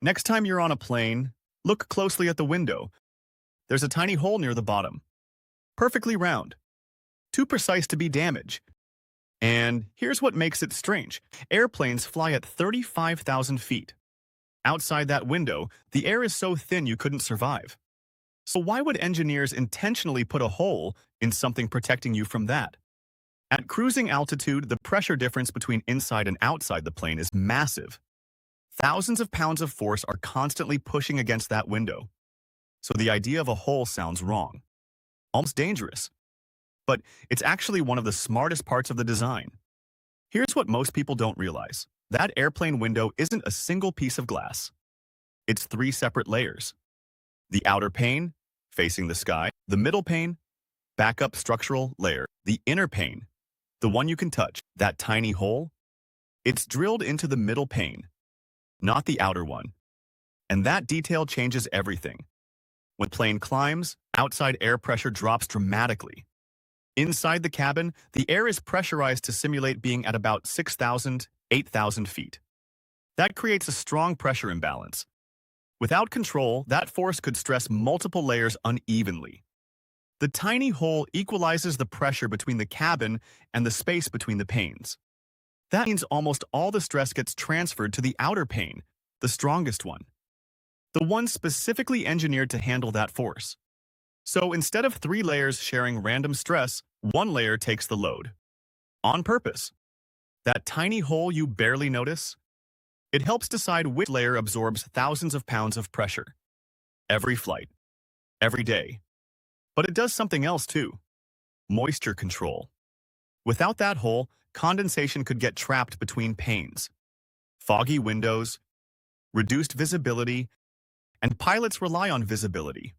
Next time you're on a plane, look closely at the window. There's a tiny hole near the bottom. Perfectly round. Too precise to be damaged. And here's what makes it strange. Airplanes fly at 35,000 feet. Outside that window, the air is so thin you couldn't survive. So why would engineers intentionally put a hole in something protecting you from that? At cruising altitude, the pressure difference between inside and outside the plane is massive. Thousands of pounds of force are constantly pushing against that window. So the idea of a hole sounds wrong, almost dangerous. But it's actually one of the smartest parts of the design. Here's what most people don't realize. That airplane window isn't a single piece of glass. It's three separate layers. The outer pane, facing the sky, the middle pane, backup structural layer, the inner pane, the one you can touch, that tiny hole, it's drilled into the middle pane, not the outer one. And that detail changes everything. When the plane climbs, outside air pressure drops dramatically. Inside the cabin, the air is pressurized to simulate being at about 6,000, 8,000 feet. That creates a strong pressure imbalance. Without control, that force could stress multiple layers unevenly. The tiny hole equalizes the pressure between the cabin and the space between the panes. That means almost all the stress gets transferred to the outer pane, the strongest one. The one specifically engineered to handle that force. So instead of three layers sharing random stress, one layer takes the load. On purpose. That tiny hole you barely notice? It helps decide which layer absorbs thousands of pounds of pressure. Every flight. Every day. But it does something else too. Moisture control. Without that hole, condensation could get trapped between panes. Foggy windows, reduced visibility, and pilots rely on visibility.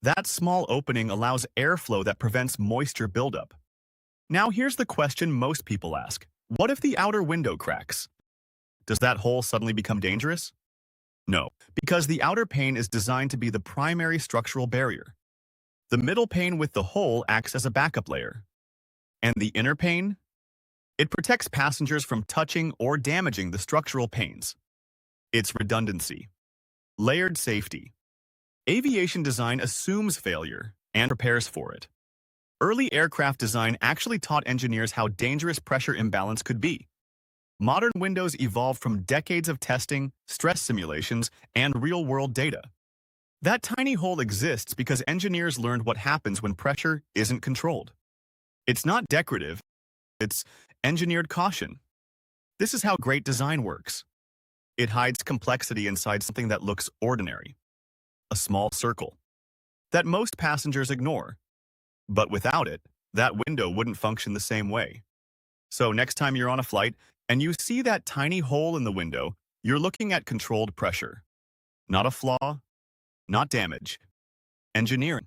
That small opening allows airflow that prevents moisture buildup. Now here's the question most people ask. What if the outer window cracks? Does that hole suddenly become dangerous? No, because the outer pane is designed to be the primary structural barrier. The middle pane with the hole acts as a backup layer. And the inner pane? It protects passengers from touching or damaging the structural panes. It's redundancy. Layered safety. Aviation design assumes failure and prepares for it. Early aircraft design actually taught engineers how dangerous pressure imbalance could be. Modern windows evolved from decades of testing, stress simulations, and real-world data. That tiny hole exists because engineers learned what happens when pressure isn't controlled. It's not decorative, it's engineered caution. This is how great design works. It hides complexity inside something that looks ordinary. A small circle that most passengers ignore. But without it, that window wouldn't function the same way. So next time you're on a flight and you see that tiny hole in the window, you're looking at controlled pressure. Not a flaw, not damage. Engineering.